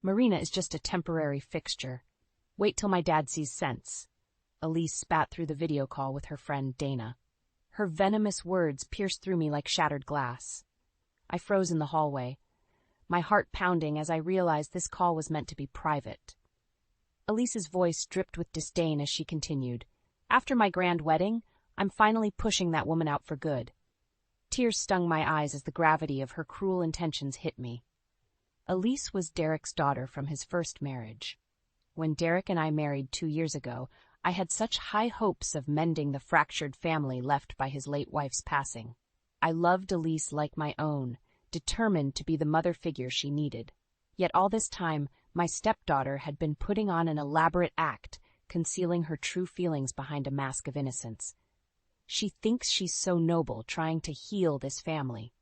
Marina is just a temporary fixture. Wait till my dad sees sense. Elise spat through the video call with her friend Dana. Her venomous words pierced through me like shattered glass. I froze in the hallway, my heart pounding as I realized this call was meant to be private. Elise's voice dripped with disdain as she continued. After my grand wedding, I'm finally pushing that woman out for good. Tears stung my eyes as the gravity of her cruel intentions hit me. Elise was Derek's daughter from his first marriage. When Derek and I married 2 years ago, I had such high hopes of mending the fractured family left by his late wife's passing. I loved Elise like my own, determined to be the mother figure she needed. Yet all this time, my stepdaughter had been putting on an elaborate act, concealing her true feelings behind a mask of innocence. She thinks she's so noble, trying to heal this family.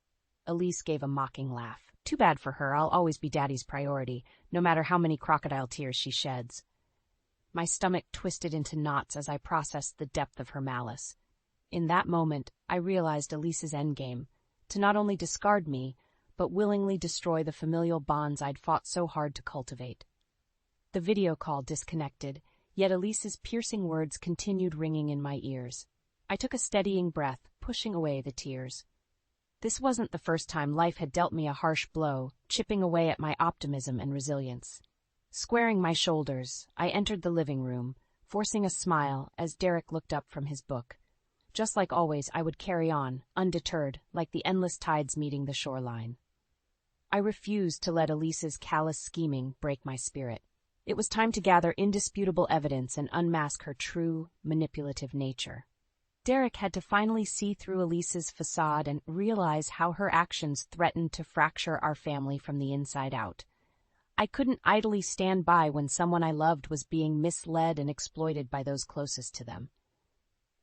Elise gave a mocking laugh. Too bad for her, I'll always be Daddy's priority, no matter how many crocodile tears she sheds. My stomach twisted into knots as I processed the depth of her malice. In that moment, I realized Elise's endgame, to not only discard me, but willingly destroy the familial bonds I'd fought so hard to cultivate. The video call disconnected, yet Elise's piercing words continued ringing in my ears. I took a steadying breath, pushing away the tears. This wasn't the first time life had dealt me a harsh blow, chipping away at my optimism and resilience. Squaring my shoulders, I entered the living room, forcing a smile as Derek looked up from his book. Just like always, I would carry on, undeterred, like the endless tides meeting the shoreline. I refused to let Elise's callous scheming break my spirit. It was time to gather indisputable evidence and unmask her true, manipulative nature. Derek had to finally see through Elise's facade and realize how her actions threatened to fracture our family from the inside out. I couldn't idly stand by when someone I loved was being misled and exploited by those closest to them.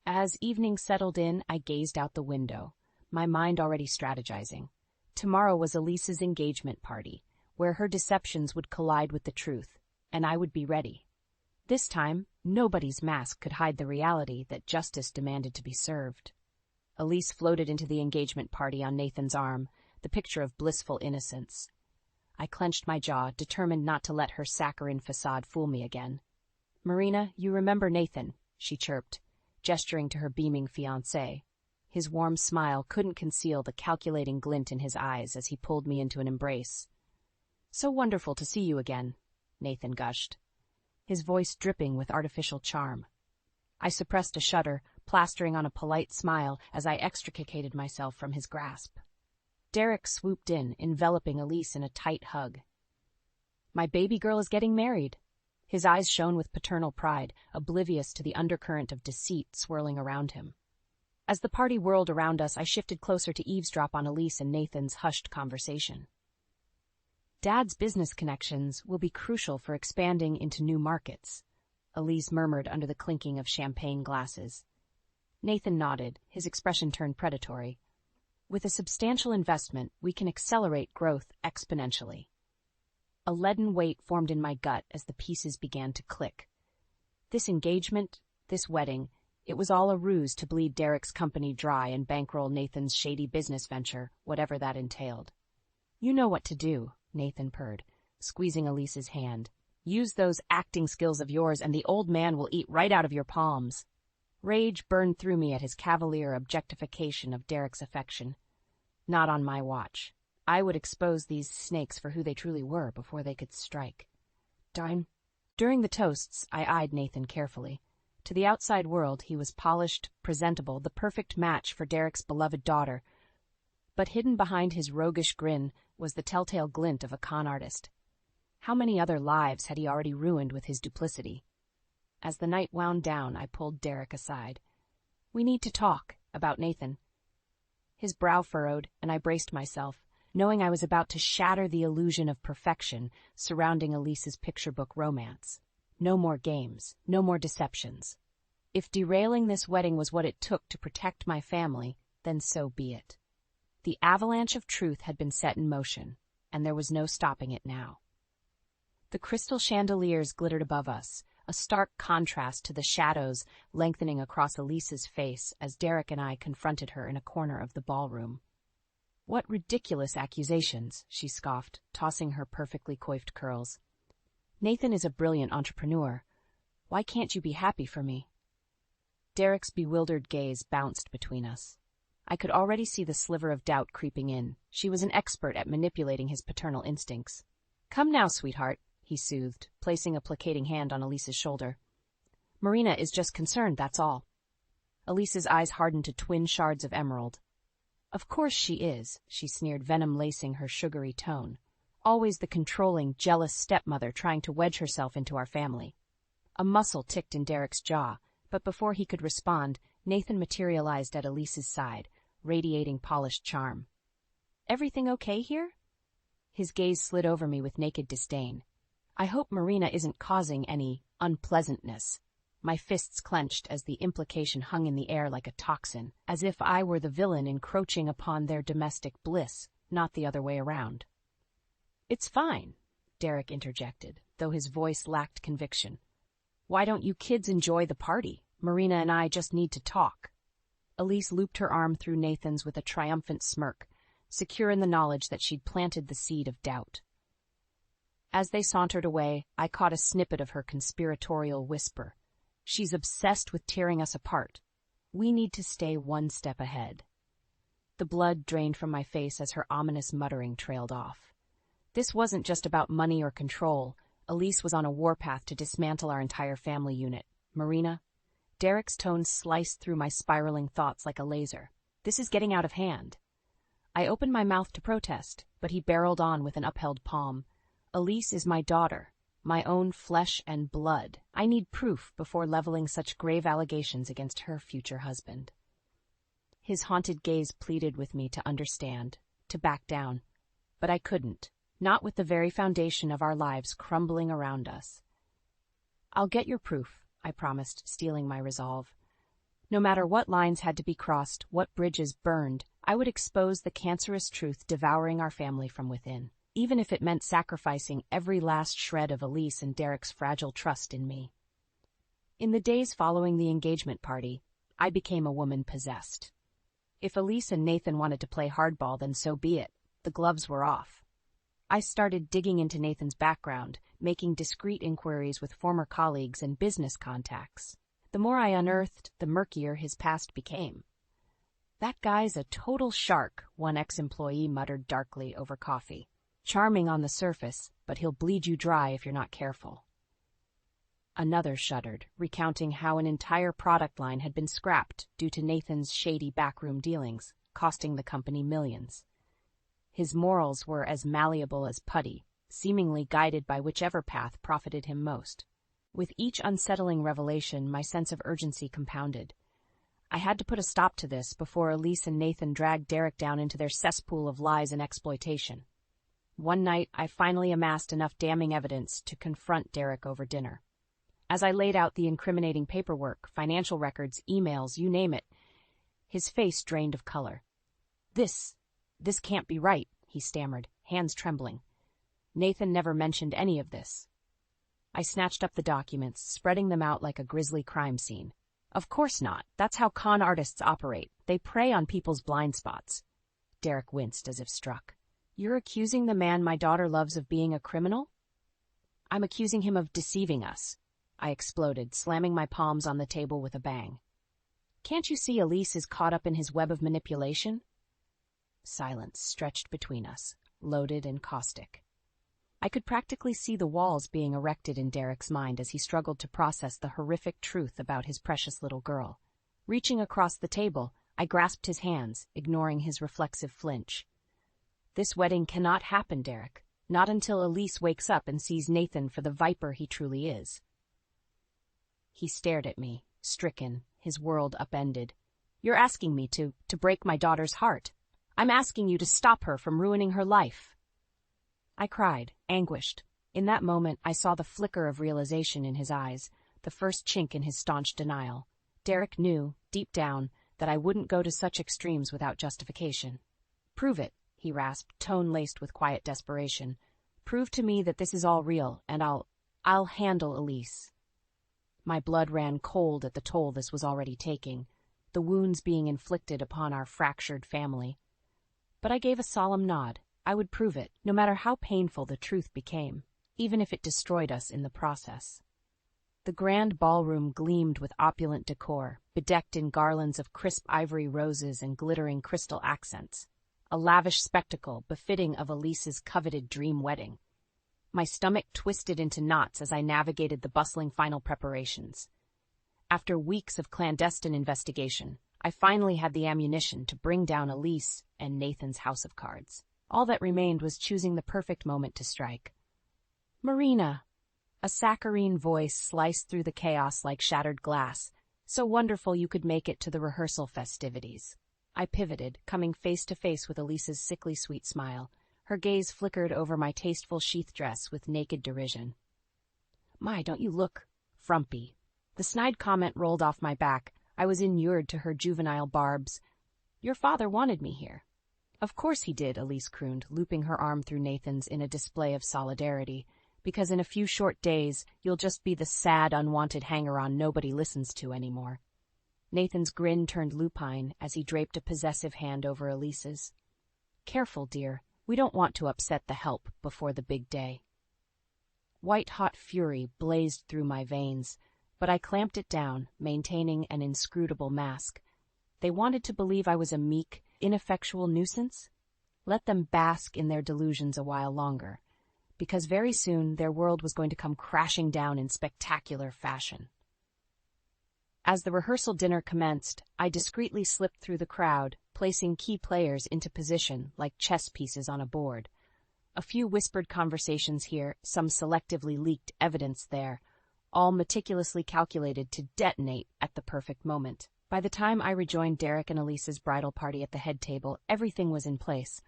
As evening settled in, I gazed out the window, my mind already strategizing. Tomorrow was Elise's engagement party, where her deceptions would collide with the truth, and I would be ready. This time, nobody's mask could hide the reality that justice demanded to be served. Elise floated into the engagement party on Nathan's arm, the picture of blissful innocence. I clenched my jaw, determined not to let her saccharine facade fool me again. "Marina, you remember Nathan," she chirped, gesturing to her beaming fiancé. His warm smile couldn't conceal the calculating glint in his eyes as he pulled me into an embrace. "So wonderful to see you again," Nathan gushed, his voice dripping with artificial charm. I suppressed a shudder, plastering on a polite smile as I extricated myself from his grasp. Derek swooped in, enveloping Elise in a tight hug. "My baby girl is getting married." His eyes shone with paternal pride, oblivious to the undercurrent of deceit swirling around him. As the party whirled around us, I shifted closer to eavesdrop on Elise and Nathan's hushed conversation. "Dad's business connections will be crucial for expanding into new markets," Elise murmured under the clinking of champagne glasses. Nathan nodded, his expression turned predatory. "With a substantial investment, we can accelerate growth exponentially." A leaden weight formed in my gut as the pieces began to click. This engagement, this wedding, it was all a ruse to bleed Derek's company dry and bankroll Nathan's shady business venture, whatever that entailed. "You know what to do," Nathan purred, squeezing Elise's hand. "Use those acting skills of yours and the old man will eat right out of your palms." Rage burned through me at his cavalier objectification of Derek's affection. Not on my watch. I would expose these snakes for who they truly were before they could strike. Darn. During the toasts, I eyed Nathan carefully. To the outside world, he was polished, presentable, the perfect match for Derek's beloved daughter. But hidden behind his roguish grin was the telltale glint of a con artist. How many other lives had he already ruined with his duplicity? As the night wound down, I pulled Derek aside. "We need to talk about Nathan." His brow furrowed, and I braced myself, knowing I was about to shatter the illusion of perfection surrounding Elise's picture book romance. No more games, no more deceptions. If derailing this wedding was what it took to protect my family, then so be it. The avalanche of truth had been set in motion, and there was no stopping it now. The crystal chandeliers glittered above us, a stark contrast to the shadows lengthening across Elise's face as Derek and I confronted her in a corner of the ballroom. What ridiculous accusations, she scoffed, tossing her perfectly coiffed curls. Nathan is a brilliant entrepreneur. Why can't you be happy for me? Derek's bewildered gaze bounced between us. I could already see the sliver of doubt creeping in. She was an expert at manipulating his paternal instincts. Come now, sweetheart, he soothed, placing a placating hand on Elise's shoulder. Marina is just concerned, that's all. Elise's eyes hardened to twin shards of emerald. Of course she is, she sneered, venom lacing her sugary tone. Always the controlling, jealous stepmother trying to wedge herself into our family. A muscle ticked in Derek's jaw, but before he could respond, Nathan materialized at Elise's side, radiating polished charm. Everything okay here? His gaze slid over me with naked disdain. I hope Marina isn't causing any unpleasantness. My fists clenched as the implication hung in the air like a toxin, as if I were the villain encroaching upon their domestic bliss, not the other way around. It's fine, Derek interjected, though his voice lacked conviction. Why don't you kids enjoy the party? Marina and I just need to talk. Elise looped her arm through Nathan's with a triumphant smirk, secure in the knowledge that she'd planted the seed of doubt. As they sauntered away, I caught a snippet of her conspiratorial whisper. She's obsessed with tearing us apart. We need to stay one step ahead. The blood drained from my face as her ominous muttering trailed off. This wasn't just about money or control. Elise was on a warpath to dismantle our entire family unit. Marina? Derek's tone sliced through my spiraling thoughts like a laser. This is getting out of hand. I opened my mouth to protest, but he barreled on with an upheld palm. Elise is my daughter, my own flesh and blood. I need proof before leveling such grave allegations against her future husband. His haunted gaze pleaded with me to understand, to back down. But I couldn't, not with the very foundation of our lives crumbling around us. I'll get your proof, I promised, steeling my resolve. No matter what lines had to be crossed, what bridges burned, I would expose the cancerous truth devouring our family from within, even if it meant sacrificing every last shred of Elise and Derek's fragile trust in me. In the days following the engagement party, I became a woman possessed. If Elise and Nathan wanted to play hardball, then so be it. The gloves were off. I started digging into Nathan's background, making discreet inquiries with former colleagues and business contacts. The more I unearthed, the murkier his past became. That guy's a total shark, one ex-employee muttered darkly over coffee. Charming on the surface, but he'll bleed you dry if you're not careful. Another shuddered, recounting how an entire product line had been scrapped due to Nathan's shady backroom dealings, costing the company millions. His morals were as malleable as putty, seemingly guided by whichever path profited him most. With each unsettling revelation, my sense of urgency compounded. I had to put a stop to this before Elise and Nathan dragged Derek down into their cesspool of lies and exploitation. One night, I finally amassed enough damning evidence to confront Derek over dinner. As I laid out the incriminating paperwork, financial records, emails, you name it, his face drained of color. This can't be right, he stammered, hands trembling. Nathan never mentioned any of this. I snatched up the documents, spreading them out like a grisly crime scene. Of course not. That's how con artists operate. They prey on people's blind spots. Derek winced as if struck. You're accusing the man my daughter loves of being a criminal? I'm accusing him of deceiving us. I exploded, slamming my palms on the table with a bang. Can't you see Elise is caught up in his web of manipulation? Silence stretched between us, loaded and caustic. I could practically see the walls being erected in Derek's mind as he struggled to process the horrific truth about his precious little girl. Reaching across the table, I grasped his hands, ignoring his reflexive flinch. This wedding cannot happen, Derek. Not until Elise wakes up and sees Nathan for the viper he truly is. He stared at me, stricken, his world upended. You're asking me to break my daughter's heart. I'm asking you to stop her from ruining her life. I cried, anguished. In that moment, I saw the flicker of realization in his eyes, the first chink in his staunch denial. Derek knew, deep down, that I wouldn't go to such extremes without justification. Prove it, he rasped, tone laced with quiet desperation. Prove to me that this is all real, and I'll handle Elise. My blood ran cold at the toll this was already taking, the wounds being inflicted upon our fractured family. But I gave a solemn nod. I would prove it, no matter how painful the truth became, even if it destroyed us in the process. The grand ballroom gleamed with opulent decor, bedecked in garlands of crisp ivory roses and glittering crystal accents, a lavish spectacle befitting of Elise's coveted dream wedding. My stomach twisted into knots as I navigated the bustling final preparations. After weeks of clandestine investigation, I finally had the ammunition to bring down Elise and Nathan's house of cards. All that remained was choosing the perfect moment to strike. "Marina!" A saccharine voice sliced through the chaos like shattered glass. "So wonderful you could make it to the rehearsal festivities." I pivoted, coming face to face with Elise's sickly sweet smile. Her gaze flickered over my tasteful sheath dress with naked derision. "My, don't you look frumpy." The snide comment rolled off my back. I was inured to her juvenile barbs. "Your father wanted me here." "Of course he did," Elise crooned, looping her arm through Nathan's in a display of solidarity. "Because in a few short days, you'll just be the sad, unwanted hanger-on nobody listens to anymore." Nathan's grin turned lupine as he draped a possessive hand over Elise's. "Careful, dear. We don't want to upset the help before the big day." White-hot fury blazed through my veins, but I clamped it down, maintaining an inscrutable mask. They wanted to believe I was a meek, ineffectual nuisance? Let them bask in their delusions a while longer, because very soon their world was going to come crashing down in spectacular fashion. As the rehearsal dinner commenced, I discreetly slipped through the crowd, placing key players into position like chess pieces on a board. A few whispered conversations here, some selectively leaked evidence there, all meticulously calculated to detonate at the perfect moment. By the time I rejoined Derek and Elise's bridal party at the head table, everything was in place.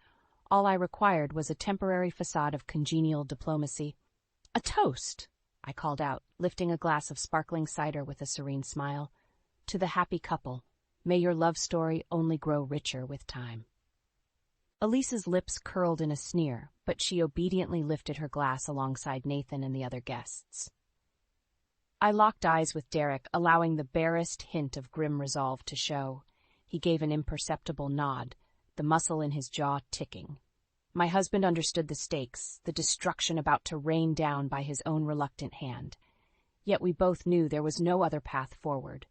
All I required was a temporary facade of congenial diplomacy. "A toast!" I called out, lifting a glass of sparkling cider with a serene smile. "To the happy couple. May your love story only grow richer with time." Elise's lips curled in a sneer, but she obediently lifted her glass alongside Nathan and the other guests. I locked eyes with Derek, allowing the barest hint of grim resolve to show. He gave an imperceptible nod, the muscle in his jaw ticking. My husband understood the stakes, the destruction about to rain down by his own reluctant hand. Yet we both knew there was no other path forward.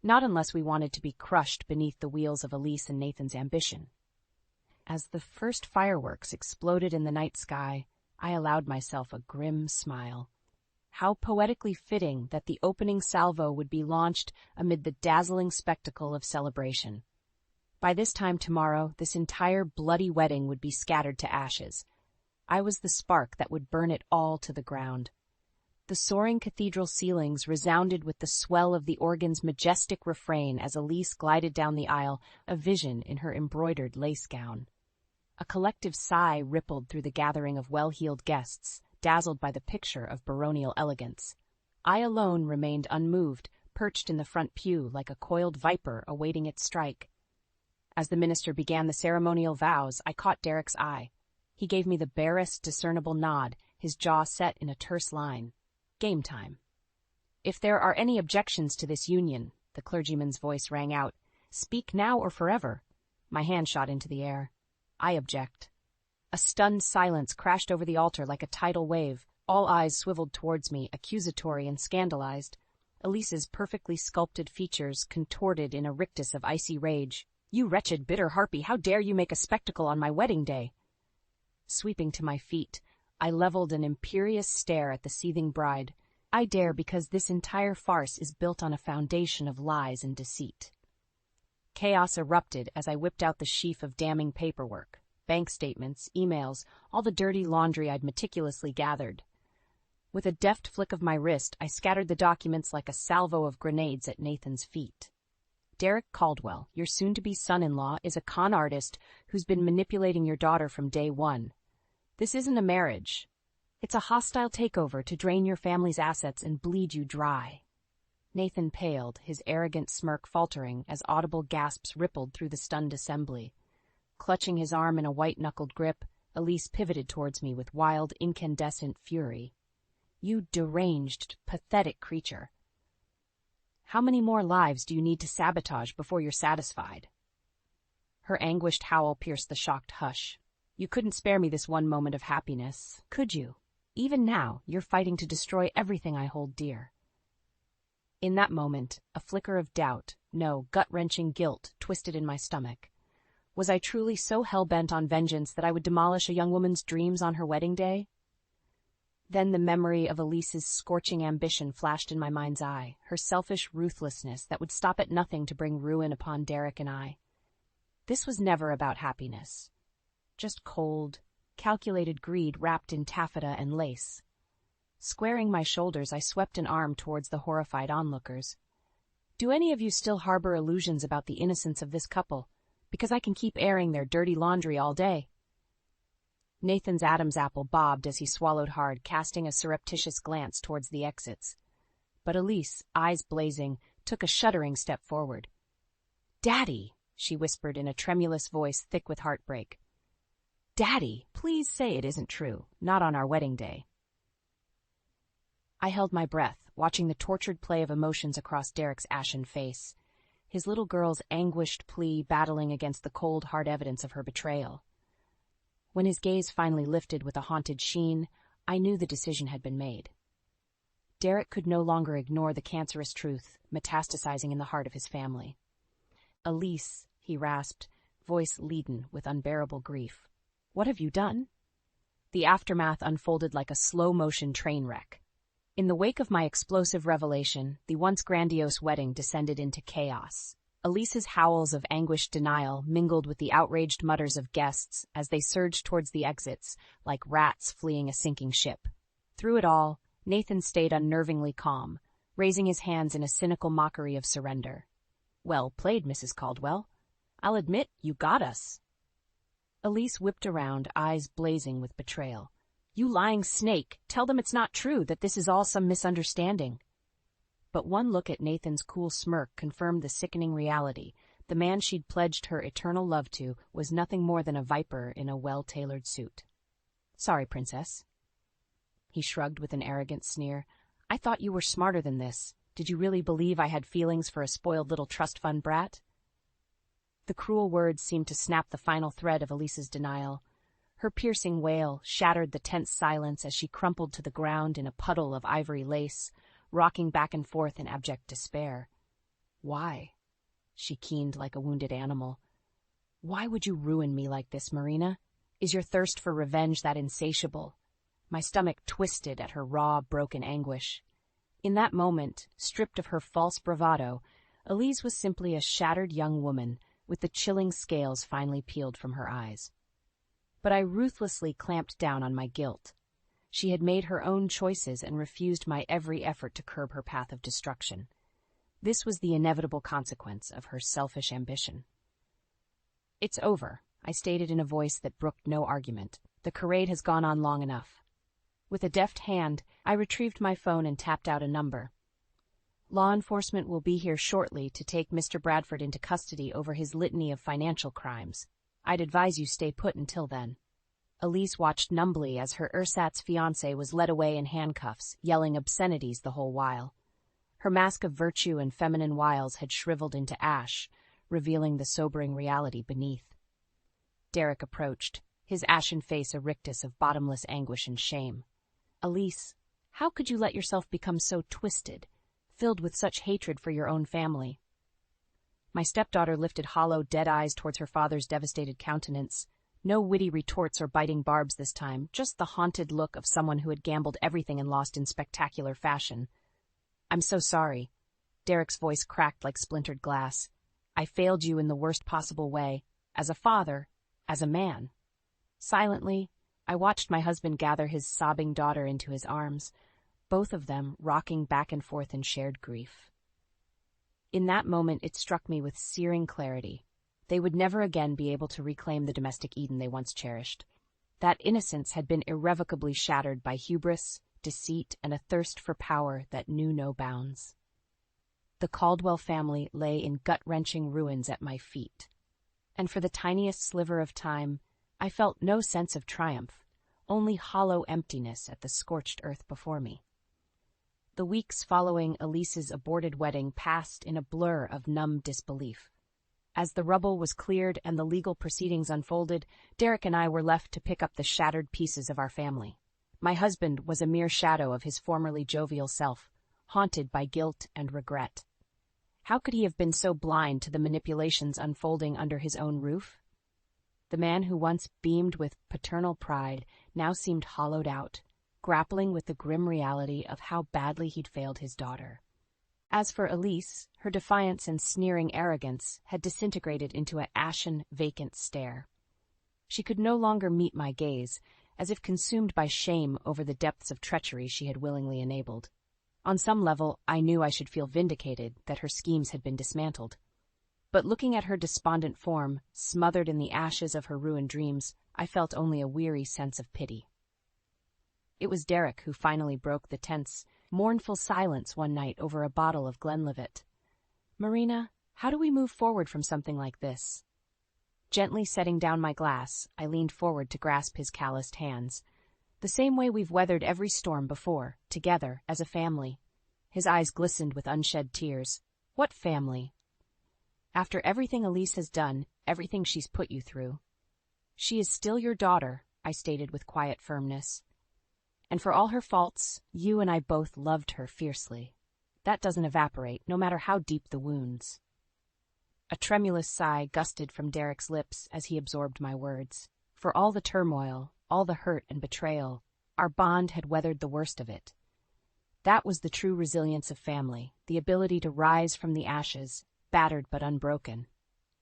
Not unless we wanted to be crushed beneath the wheels of Elise and Nathan's ambition. As the first fireworks exploded in the night sky, I allowed myself a grim smile. How poetically fitting that the opening salvo would be launched amid the dazzling spectacle of celebration. By this time tomorrow, this entire bloody wedding would be scattered to ashes. I was the spark that would burn it all to the ground. The soaring cathedral ceilings resounded with the swell of the organ's majestic refrain as Elise glided down the aisle, a vision in her embroidered lace gown. A collective sigh rippled through the gathering of well-heeled guests, dazzled by the picture of baronial elegance. I alone remained unmoved, perched in the front pew like a coiled viper awaiting its strike. As the minister began the ceremonial vows, I caught Derek's eye. He gave me the barest discernible nod, his jaw set in a terse line. Game time. "If there are any objections to this union," the clergyman's voice rang out, "speak now or forever." My hand shot into the air. "I object." A stunned silence crashed over the altar like a tidal wave. All eyes swiveled towards me, accusatory and scandalized. Elise's perfectly sculpted features contorted in a rictus of icy rage. "You wretched, bitter harpy, how dare you make a spectacle on my wedding day?" Sweeping to my feet, I leveled an imperious stare at the seething bride. "I dare because this entire farce is built on a foundation of lies and deceit." Chaos erupted as I whipped out the sheaf of damning paperwork. Bank statements, emails, all the dirty laundry I'd meticulously gathered. With a deft flick of my wrist, I scattered the documents like a salvo of grenades at Nathan's feet. "Derek Caldwell, your soon-to-be son-in-law, is a con artist who's been manipulating your daughter from day one. This isn't a marriage. It's a hostile takeover to drain your family's assets and bleed you dry." Nathan paled, his arrogant smirk faltering as audible gasps rippled through the stunned assembly. Clutching his arm in a white-knuckled grip, Elise pivoted towards me with wild, incandescent fury. "You deranged, pathetic creature. How many more lives do you need to sabotage before you're satisfied?" Her anguished howl pierced the shocked hush. You couldn't spare me this one moment of happiness, could you? Even now, you're fighting to destroy everything I hold dear. In that moment, a flicker of doubt, no, gut-wrenching guilt, twisted in my stomach. Was I truly so hell-bent on vengeance that I would demolish a young woman's dreams on her wedding day? Then the memory of Elise's scorching ambition flashed in my mind's eye, her selfish ruthlessness that would stop at nothing to bring ruin upon Derek and I. This was never about happiness. Just cold, calculated greed wrapped in taffeta and lace. Squaring my shoulders, I swept an arm towards the horrified onlookers. Do any of you still harbor illusions about the innocence of this couple? Because I can keep airing their dirty laundry all day. Nathan's Adam's apple bobbed as he swallowed hard, casting a surreptitious glance towards the exits. But Elise, eyes blazing, took a shuddering step forward. "Daddy," she whispered in a tremulous voice thick with heartbreak. "Daddy, please say it isn't true, not on our wedding day." I held my breath, watching the tortured play of emotions across Derek's ashen face, his little girl's anguished plea battling against the cold, hard evidence of her betrayal. When his gaze finally lifted with a haunted sheen, I knew the decision had been made. Derek could no longer ignore the cancerous truth, metastasizing in the heart of his family. "Elise," he rasped, voice leaden with unbearable grief. "What have you done?" The aftermath unfolded like a slow-motion train wreck. In the wake of my explosive revelation, the once grandiose wedding descended into chaos. Elise's howls of anguished denial mingled with the outraged mutters of guests as they surged towards the exits, like rats fleeing a sinking ship. Through it all, Nathan stayed unnervingly calm, raising his hands in a cynical mockery of surrender. "Well played, Mrs. Caldwell. I'll admit, you got us." Elise whipped around, eyes blazing with betrayal. "You lying snake, tell them it's not true, that this is all some misunderstanding." But one look at Nathan's cool smirk confirmed the sickening reality. The man she'd pledged her eternal love to was nothing more than a viper in a well-tailored suit. "Sorry, Princess." He shrugged with an arrogant sneer. "I thought you were smarter than this. Did you really believe I had feelings for a spoiled little trust fund brat?" The cruel words seemed to snap the final thread of Elise's denial. Her piercing wail shattered the tense silence as she crumpled to the ground in a puddle of ivory lace, rocking back and forth in abject despair. "Why?" She keened like a wounded animal. "Why would you ruin me like this, Marina? Is your thirst for revenge that insatiable?" My stomach twisted at her raw, broken anguish. In that moment, stripped of her false bravado, Elise was simply a shattered young woman, with the chilling scales finally peeled from her eyes. But I ruthlessly clamped down on my guilt. She had made her own choices and refused my every effort to curb her path of destruction. This was the inevitable consequence of her selfish ambition. "It's over," I stated in a voice that brooked no argument. "The charade has gone on long enough." With a deft hand, I retrieved my phone and tapped out a number. "Law enforcement will be here shortly to take Mr. Bradford into custody over his litany of financial crimes. I'd advise you stay put until then." Elise watched numbly as her ersatz fiancé was led away in handcuffs, yelling obscenities the whole while. Her mask of virtue and feminine wiles had shriveled into ash, revealing the sobering reality beneath. Derek approached, his ashen face a rictus of bottomless anguish and shame. "Elise, how could you let yourself become so twisted, filled with such hatred for your own family?" My stepdaughter lifted hollow, dead eyes towards her father's devastated countenance. No witty retorts or biting barbs this time, just the haunted look of someone who had gambled everything and lost in spectacular fashion. "I'm so sorry." Derek's voice cracked like splintered glass. "I failed you in the worst possible way, as a father, as a man." Silently, I watched my husband gather his sobbing daughter into his arms, both of them rocking back and forth in shared grief. In that moment, it struck me with searing clarity. They would never again be able to reclaim the domestic Eden they once cherished. That innocence had been irrevocably shattered by hubris, deceit, and a thirst for power that knew no bounds. The Caldwell family lay in gut-wrenching ruins at my feet. And for the tiniest sliver of time, I felt no sense of triumph, only hollow emptiness at the scorched earth before me. The weeks following Elise's aborted wedding passed in a blur of numb disbelief. As the rubble was cleared and the legal proceedings unfolded, Derek and I were left to pick up the shattered pieces of our family. My husband was a mere shadow of his formerly jovial self, haunted by guilt and regret. How could he have been so blind to the manipulations unfolding under his own roof? The man who once beamed with paternal pride now seemed hollowed out, grappling with the grim reality of how badly he'd failed his daughter. As for Elise, her defiance and sneering arrogance had disintegrated into an ashen, vacant stare. She could no longer meet my gaze, as if consumed by shame over the depths of treachery she had willingly enabled. On some level, I knew I should feel vindicated that her schemes had been dismantled. But looking at her despondent form, smothered in the ashes of her ruined dreams, I felt only a weary sense of pity. It was Derek who finally broke the tense, mournful silence one night over a bottle of Glenlivet. "Marina, how do we move forward from something like this?" Gently setting down my glass, I leaned forward to grasp his calloused hands. "The same way we've weathered every storm before, together, as a family." His eyes glistened with unshed tears. "What family?" "After everything Elise has done, everything she's put you through." "She is still your daughter," I stated with quiet firmness. "And for all her faults, you and I both loved her fiercely. That doesn't evaporate, no matter how deep the wounds." A tremulous sigh gusted from Derek's lips as he absorbed my words. For all the turmoil, all the hurt and betrayal, our bond had weathered the worst of it. That was the true resilience of family, the ability to rise from the ashes, battered but unbroken.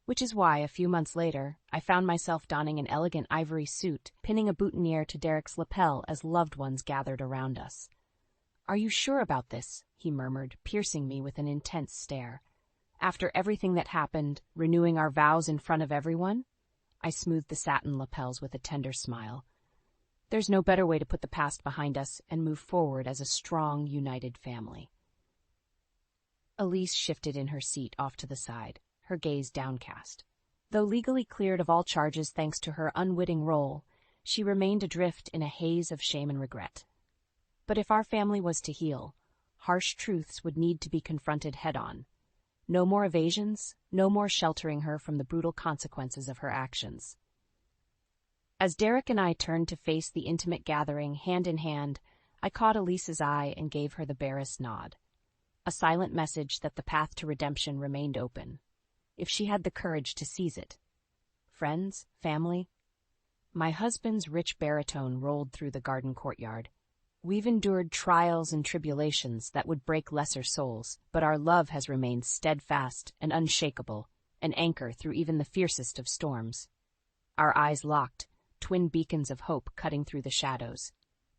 Which is why, a few months later, I found myself donning an elegant ivory suit, pinning a boutonniere to Derek's lapel as loved ones gathered around us. "Are you sure about this?" he murmured, piercing me with an intense stare. "After everything that happened, renewing our vows in front of everyone?" I smoothed the satin lapels with a tender smile. "There's no better way to put the past behind us and move forward as a strong, united family." Elise shifted in her seat off to the side, her gaze downcast. Though legally cleared of all charges thanks to her unwitting role, she remained adrift in a haze of shame and regret. But if our family was to heal, harsh truths would need to be confronted head-on. No more evasions, no more sheltering her from the brutal consequences of her actions. As Derek and I turned to face the intimate gathering hand in hand, I caught Elise's eye and gave her the barest nod. A silent message that the path to redemption remained open, if she had the courage to seize it. Friends, family. My husband's rich baritone rolled through the garden courtyard. "We've endured trials and tribulations that would break lesser souls, but our love has remained steadfast and unshakable, an anchor through even the fiercest of storms." Our eyes locked, twin beacons of hope cutting through the shadows.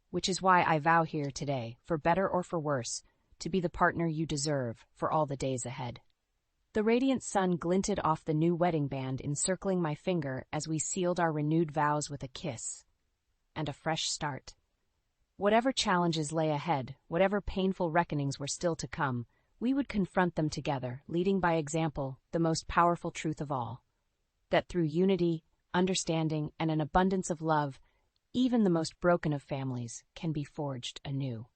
Which is why I vow here today, for better or for worse, to be the partner you deserve for all the days ahead. The radiant sun glinted off the new wedding band encircling my finger as we sealed our renewed vows with a kiss and a fresh start. Whatever challenges lay ahead, whatever painful reckonings were still to come, we would confront them together, leading by example the most powerful truth of all, that through unity, understanding, and an abundance of love, even the most broken of families can be forged anew.